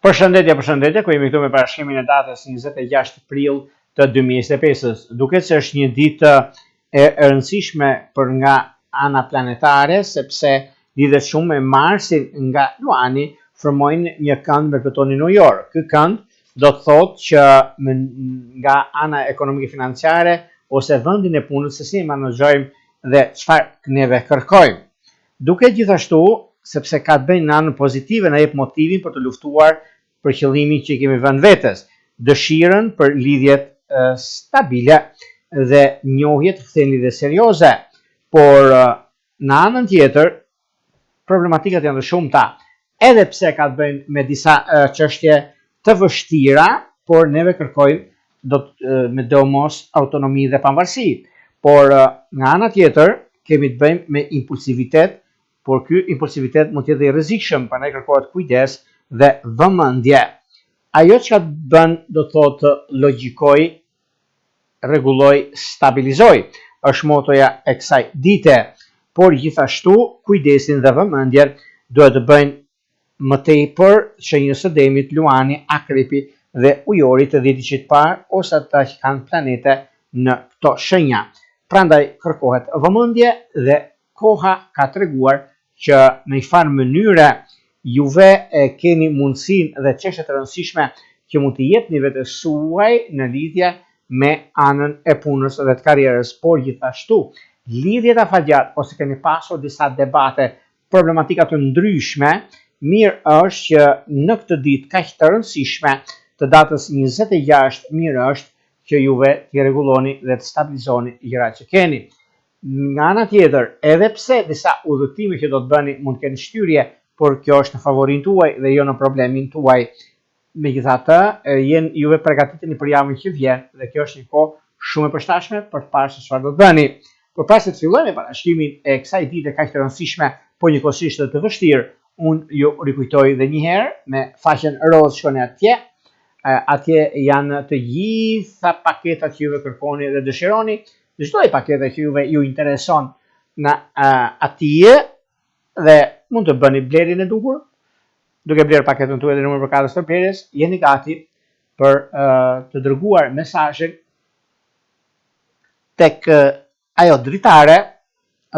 Përshëndetje, ku jemi këtu me parashikimin e datës 26 prill të 2025. Duket se është një ditë e rëndësishme për nga ana planetare, sepse lidhet shumë me Marsin nga Luani, formojnë një kënd me Plutonin New York. Ky kënd do të thotë që nga ana ekonomike financiare ose vendin e punës se si menaxhojmë dhe çfarë neve kërkojmë. Duket gjithashtu sepse ka të bëjë në anën pozitive, na jep motivin për të luftuar për qëllimin që kemi vënë vetes, dëshirën për lidhjet stabile dhe njohje të kthehen lidhje serioze. Por në anën tjetër, problematikat janë të shumta, edhe pse ka të bëjnë me disa çështje të vështira, por neve kërkojmë me domos autonomi dhe pavarësi. Por nga ana tjetër, kemi të bëjmë me impulsivitet, por ky impulsivitet mund të jetë i rrezikshëm, prandaj kërkohet kujdes dhe vëmendje. Ajo që bën do të thotë logjikoj, rregulloj, stabilizoj, është motoja e kësaj dite, por gjithashtu kujdesin dhe vëmendjen duhet të bëjnë më tepër shenjës së Demit, Luani, Akrepi dhe Ujori të 10 ditë parë ose ata që kanë planete në këto shenja. Prandaj kërkohet vëmendje dhe koha ka treguar që në një farë mënyre juve keni mundësinë dhe çështje të rëndësishme që mund të jepni vetes suaj në lidhje me anën e punës dhe të karrierës, por gjithashtu lidhjet afatgjat ose keni pasur disa debate, problematika të ndryshme, mirë është që në këtë ditë kaq të rëndësishme të datës 26 mirë është që juve t'i rregulloni dhe të stabilizoni gjërat që keni. Nga ana tjetër, edhe pse disa udhëtime që do të bëni mund të kenë shtyrje, por kjo është në favorin tuaj dhe jo në problemin tuaj. Megjithatë, juve përgatiteni për javën që vjen dhe kjo është një kohë shumë e përshtatshme për të parë se çfarë do të bëni. Por pas se të fillojmë me parashikimin e kësaj dite kaq të rëndësishme, po njëkohësisht të vështirë, unë ju rikujtoj edhe një herë me faqen rozë shkoni atje. Atje janë të gjitha paketat që juve kërkoni dhe dëshironi, çdo lloj pakete që juve ju intereson në atje dhe mund të bëni blerjen e duhur, duke bler paketën tuaj dhe numrin për kadrës së blerjes, jeni gati për të dërguar mesazhin tek ajo dritare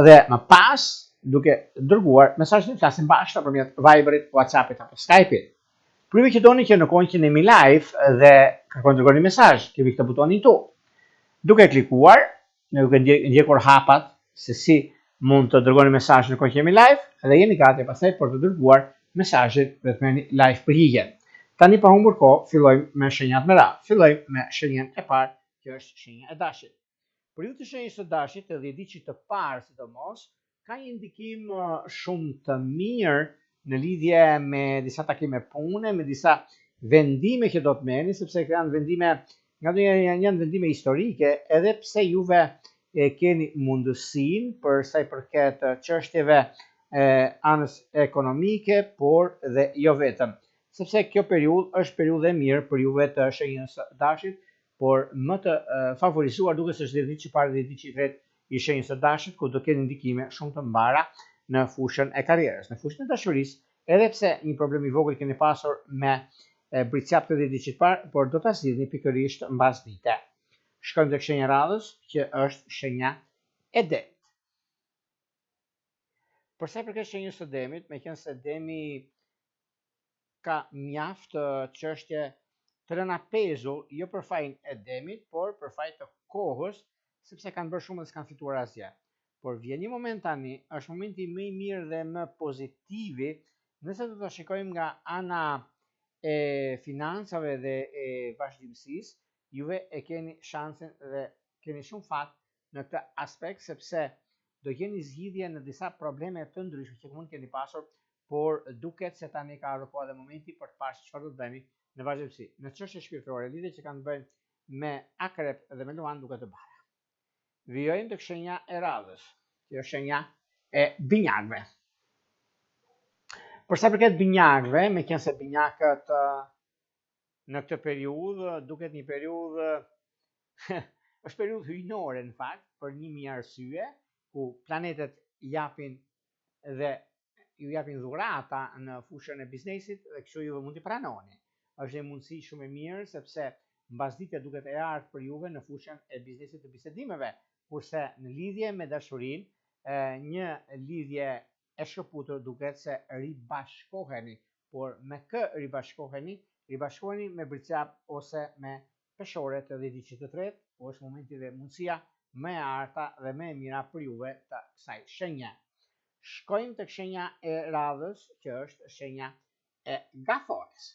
dhe më pas duke dërguar mesazhin flasim bashkë nëpërmjet Viberit, WhatsAppit apo Skype-it. Primi që doni që në kohën që jemi live dhe kërkoni të dërgoni mesazh, kemi këtë butonin tu. Duke klikuar, duke ndjekur hapat se si mund të dërgoni mesazh në kohën që jemi live dhe jeni gati pastaj për të dërguar mesazhin dhe të merrni live përgjigjen. Tani pa humbur kohë, fillojmë me shenjat me radhë. Fillojmë me shenjën e parë, që është shenja e dashit. Periudha e shenjës së dashit të 10 ditë të parë sidomos ka një ndikim shumë të mirë në lidhje me disa takime pune, me disa vendime që do të merrni, sepse janë vendime, janë vendime historike, edhe pse juve keni mundësinë për sa i përket çështjeve anës ekonomike, por dhe jo vetëm. Sepse kjo periudhë është periudhë e mirë për juve të shenjës së dashit, por më të favorizuar duket se është 10 ditë që parë dhe 10 ditë që tretë i shenjës së dashit, ku do keni ndikime shumë të mbara në fushën e karrierës, në fushën e dashurisë, edhe pse një problem i vogël keni pasur me britsjap të 10 ditë që parë, por do ta zgjidhni pikërisht mbas dite. Shkojmë tek shenja e radhës, që është shenja e Demit. Për sa i përket shenjës së Demit, meqenëse se Demi ka mjaft çështje të rëna pezull, jo për fajin e Demit, por për fajin të kohës, sepse kanë bërë shumë dhe s'kanë fituar asgjë. Por vjen një moment tani, është momenti më i mirë dhe më pozitivi, nëse do të shikojmë nga ana e financave dhe e vazhdimësisë, juve e keni shansin dhe keni shumë fat në këtë aspekt, sepse do keni zgjidhje në disa probleme të ndryshme që mund keni pasur, por duket se tani ka ardhur koha dhe momenti për të parë çfarë do të bëni në vazhdimsi. Në çështje shpirtërore, lidhje që kanë bënë me Akrep dhe me Luan duket të bara. Vijojmë tek shenja e radhës, që është shenja e binjakëve. Për sa përket binjakëve, meqense binjakët në këtë periudhë duket një periudhë është periudhë hyjnore në fakt, për 1000 arsye, ku planetet japin dhe ju japin dhurata në fushën e biznesit dhe kështu juve mund t'i pranoni. Është një mundësi shumë e mirë sepse mbasditja duket e artë për juve në fushën e biznesit të bisedimeve, kurse në lidhje me dashurinë, një lidhje e shkëputur duket se ribashkoheni, por me kë ribashkoheni? Ribashkoheni me birqap ose me peshore të dhjetit të tretë, po është momenti dhe mundësia më e arta dhe më e mira për juve të kësaj shenje. Shkojmë tek shenja e radhës, që është shenja e gafores.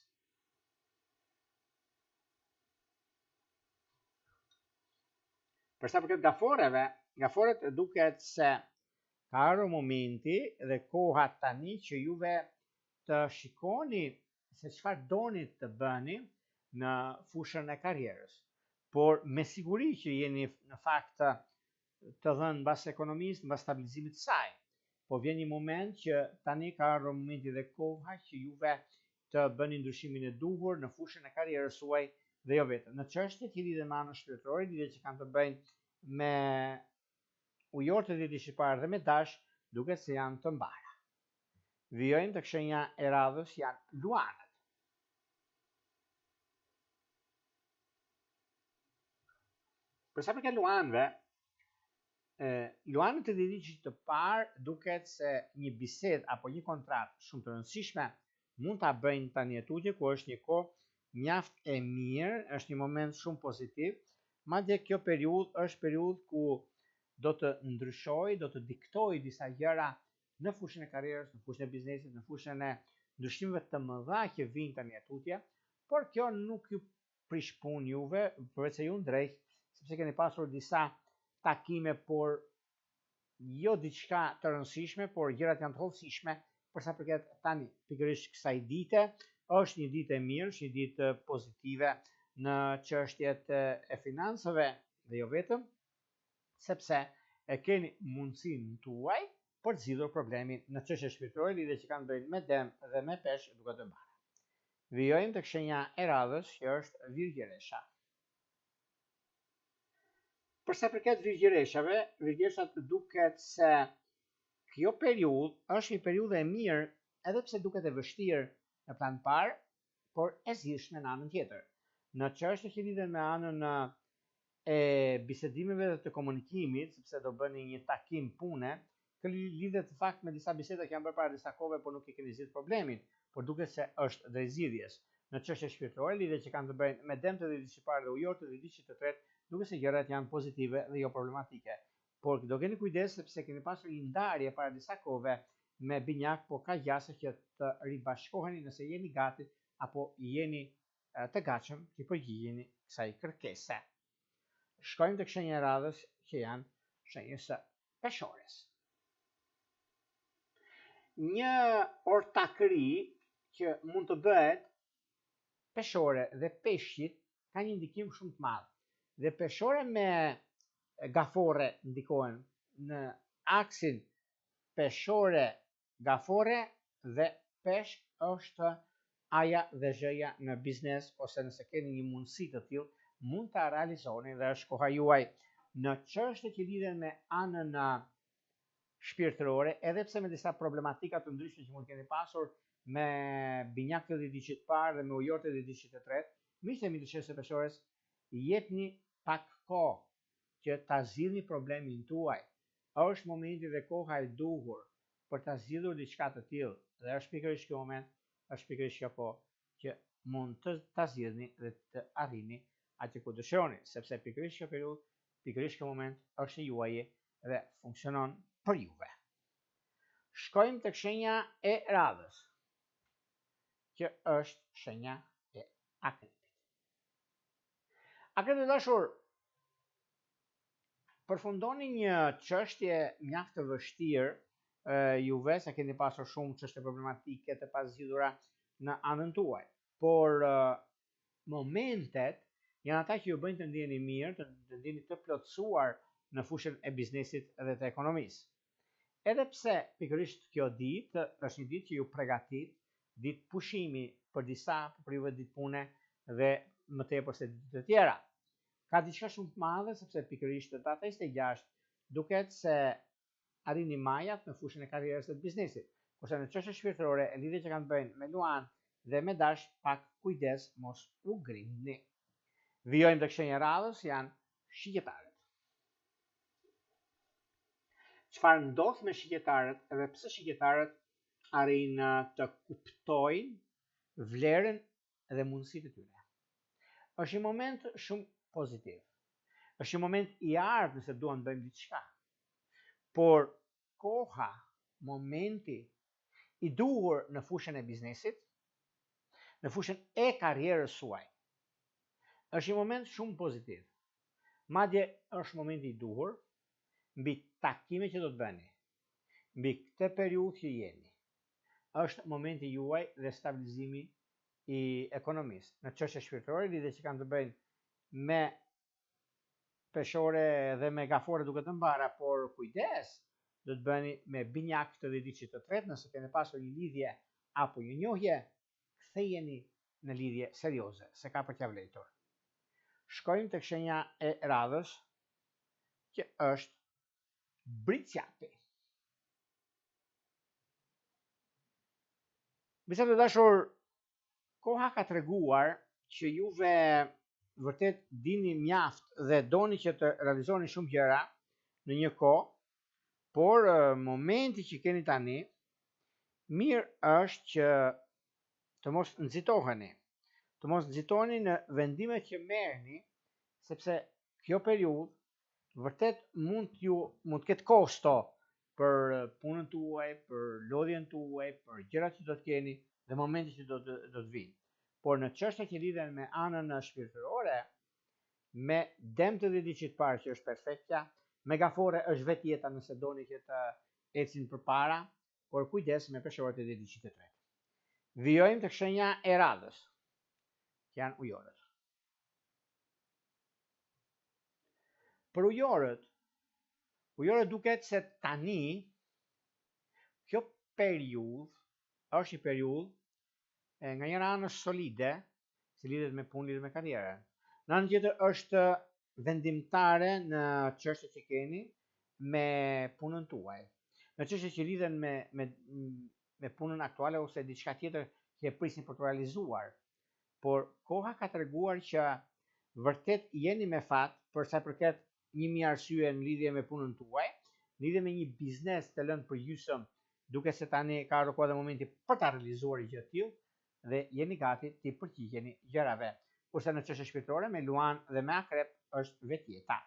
Për sa përket gaforeve, gaforet duket se ka ardhur momenti dhe koha tani që juve të shikoni se çfarë doni të bëni në fushën e karrierës. Por me siguri që jeni në fakt të dhënë mbas ekonomisë, mbas stabilizimit të saj. Po vjen një moment që tani ka ardhur momenti dhe koha që juve të bëni ndryshimin e duhur në fushën e karrierës suaj dhe jo vetëm. Në çështjet që lidhen me anën shpirtërore, lidhjet që kanë të bëjnë me ujorët e ditë shqiptar dhe me dash, duket se janë të mbara. Vijojmë tek shenja e radhës, janë luanët. Për sa përket luanëve, luanët e ditës të parë duket se një bisedë apo një kontratë shumë të rëndësishme mund ta bëjnë tani tutje ku është një kohë mjaft e mirë, është një moment shumë pozitiv, madje kjo periudhë është periudhë ku do të ndryshojë, do të diktojë disa gjëra në fushën e karrierës, në fushën e biznesit, në fushën e ndryshimeve të mëdha që vijnë tani tutje, por kjo nuk ju prish punë juve, përveç se ju ndrejt, sepse keni pasur disa takime, por jo diçka të rëndësishme, por gjërat janë të hollësishme për sa përket tani pikërisht kësaj dite. Është një ditë e mirë, është një ditë pozitive në çështjet e financave dhe jo vetëm, sepse e keni mundësinë tuaj për të zgjidhur problemin në çështje shpirtërore, lidhje që kanë bëjnë me dëm dhe me peshë duke të mbarë. Vijojmë tek shenja e radhës, që është virgjëresha. Për sa përket virgjëreshave, virgjëreshat duket se kjo periudhë është një periudhë e mirë, edhe pse duket e vështirë në plan parë, por e zgjidhshme në anën tjetër. Në çështjet që lidhen me anën e bisedimeve dhe të komunikimit, sepse do bëni një takim pune, kjo lidhet në fakt me disa biseda që janë bërë para disa kohëve, por nuk e keni zgjidhur problemin, por duket se është drejt zgjidhjes. Në çështje shpirtërore, lidhje që kanë të bëjnë me dëmt e ditës së parë dhe ujorët e ditës së tretë, duke se gjërat janë pozitive dhe jo problematike. Por do keni kujdes sepse keni pasur një ndarje para disa kohëve me binjak, por ka gjasa që të ribashkoheni nëse jeni gati apo jeni të gatshëm të përgjigjeni kësaj kërkese. Shkojmë tek shenja e radhës, që janë shenjës së peshores. Një ortakëri që mund të bëhet peshore dhe peshqit ka një ndikim shumë të madh. Dhe peshore me gafore ndikohen në aksin peshore gafore dhe peshk është aja dhe zhëja në biznes, ose nëse keni një mundësi të tillë mund ta realizoni dhe është koha juaj. Në çështje që lidhen me anën shpirtërore, edhe pse me disa problematika të ndryshme që mund të keni pasur me binjakët e ditës së parë dhe me ujorët e ditës së tretë, miqtë e shenjës së peshores, jepni pak kohë që ta zgjidhni problemin tuaj. Është momenti dhe koha e duhur për ta zgjidhur diçka të tillë, dhe është pikërisht ky moment, është pikërisht kjo kohë që mund të ta zgjidhni dhe të arrini atë ku dëshironi, sepse pikërisht kjo periudhë, pikërisht ky moment është i juaje dhe funksionon për juve. Shkojmë tek shenja e radhës, që është shenja e Akrepit. Akrepit dashur, përfundoni një çështje mjaft të vështirë juve, se keni pasur shumë çështje problematike të pazgjidhura në anën tuaj. Por momentet janë ata që ju bëjnë të ndjeni mirë, të ndjeni të plotësuar në fushën e biznesit dhe të ekonomisë. Edhe pse pikërisht kjo ditë është një ditë që ju përgatit, ditë pushimi për disa, për juve ditë pune dhe më tepër se ditë të tjera. Ka diçka shumë të madhe, sepse pikërisht data 26 duket se arrini majat në fushën e karrierës dhe të biznesit. ose në çështje shpirtërore e lidhje që kanë të bëjnë me Luan dhe me Dash, pak kujdes mos u grindni. Vijojmë tek shenja e radhës, janë shigjetarët. Çfarë ndodh me shigjetarët dhe pse shigjetarët arrin të kuptojnë vlerën dhe mundësitë e tyre? Është një moment shumë pozitiv. Është një moment i ardhur nëse duam të bëjmë diçka. Por koha, momenti i duhur në fushën e biznesit, në fushën e karrierës suaj, është një moment shumë pozitiv. Madje është momenti i duhur mbi takimet që do të bëni, mbi këtë periudhë që jeni. Është momenti juaj dhe stabilizimi i ekonomisë. Në çështje shpirtërore, lidhje që kanë të bëjnë me peshore dhe me gafore duke të mbara, por kujdes, do të bëni me binjak të dhëdicit të tretë, nëse keni pasur një lidhje apo një njohje, kthejeni në lidhje serioze, se ka për t'ja vlerësuar. Shkojmë tek shenja e radhës, që është bricjapi. Bisa të dashur, koha ka treguar që juve vërtet dini mjaft dhe doni që të realizoni shumë gjëra në një kohë, por momenti që keni tani, mirë është që të mos nxitoheni, të mos nxitoheni në vendimet që merrni, sepse kjo periudhë vërtet mund të ketë kosto për punën tuaj, për lodhjen tuaj, për gjërat që do të keni dhe momentet që do të vinë. Por në çështje që lidhen me anën shpirtërore, me dem të dhëdicit parë që është perfektja, megafore është vetë jeta nëse doni që të ecin përpara, por kujdes me peshorët e dhëdicit të tretë. Vijojmë tek shenja e radhës, që janë ujorët. Për ujorët duket se tani kjo periudhë është një periudhë nga njëra anë solide, si lidhet me punë, lidhet me karrierën. Në anën tjetër është vendimtare në çështjet që keni me punën tuaj. Në çështjet që lidhen me punën aktuale ose diçka tjetër që e prisni për të realizuar. Por koha ka treguar që vërtet jeni me fat për sa përket 1000 arsye në lidhje me punën tuaj, në lidhje me një biznes të lënë për gjysmë, duke se tani ka ardhur dhe momenti për ta realizuar gjë të tillë dhe jeni gati të përgjigjeni gjërave. Kurse në çështje shpirtërore me Luan dhe me Akrep është vetjeta.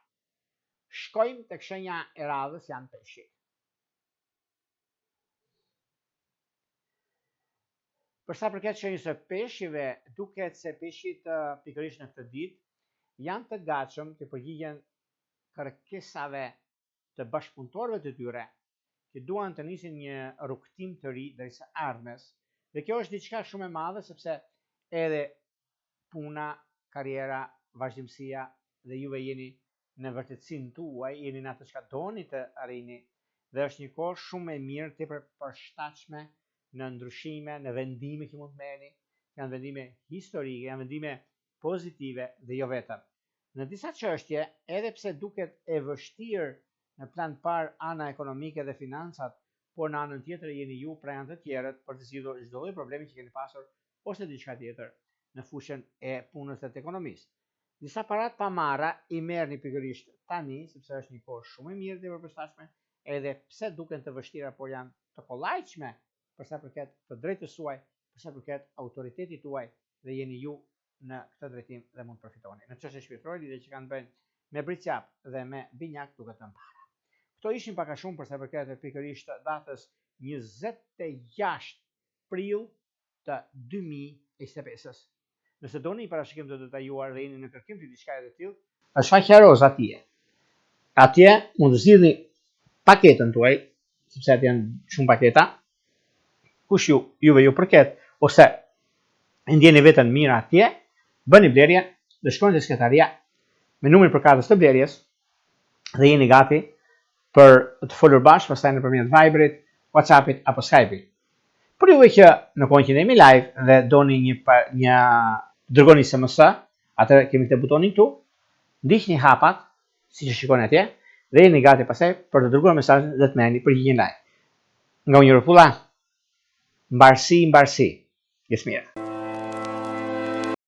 Shkojmë tek shenja e radhës, janë peshqit. Për sa përket shenjës së peshqive, duket se peshqit pikërisht në këtë ditë janë të gatshëm të përgjigjen kërkesave të bashkëpunëtorëve të tyre që duan të nisin një rrugtim të ri drejt ardhmes. Dhe kjo është diçka shumë e madhe sepse edhe puna, karriera, vazhdimësia dhe juve jeni në vërtetësinë tuaj, jeni në atë çka doni të arrini dhe është një kohë shumë e mirë, tepër përshtatshme në ndryshime, në vendime që mund të merrni, janë vendime historike, janë vendime pozitive dhe jo vetëm. Në disa çështje, edhe pse duket e vështirë në plan parë ana ekonomike dhe financat, por në anën tjetër jeni ju pra janë të tjerët për të zgjidhur çdo lloj problemi që keni pasur ose diçka tjetër në fushën e punës dhe të ekonomisë. Disa parat pa marra i merrni pikërisht tani, sepse është një kohë shumë e mirë dhe e përshtatshme, edhe pse duken të vështira, por janë të kollajshme për sa përket të drejtës suaj, për sa përket autoritetit tuaj dhe jeni ju në këtë drejtim dhe mund të përfitoni. Në çështje shpirtërore lidhje që kanë bënë me bricjap dhe me binjak duket të mbara. Këto ishin pak a shumë për sa përket pikërisht datës 26 prill të 2025-s. Nëse doni një parashikim të detajuar dhe jeni në kërkim të diçka të tillë, është faqja roz atje. Atje mund të zgjidhni paketën tuaj, sepse aty janë shumë paketa. Kush juve ju përket ose ndjeni veten mirë atje, bëni blerje dhe shkoni te sekretaria me numrin përkatës të blerjes dhe jeni gati për të folur bashkë pastaj nëpërmjet Viberit, WhatsAppit apo Skype-it. Por juve që në kohën që jemi live dhe doni një dërgoni SMS, atëherë kemi këtë butonin këtu, ndiqni hapat, siç e shikoni atje, dhe jeni gati pastaj për të dërguar mesazhin dhe të merrni përgjigjen live. Nga Unë Rufulla, mbarësi. Gjithë mirë.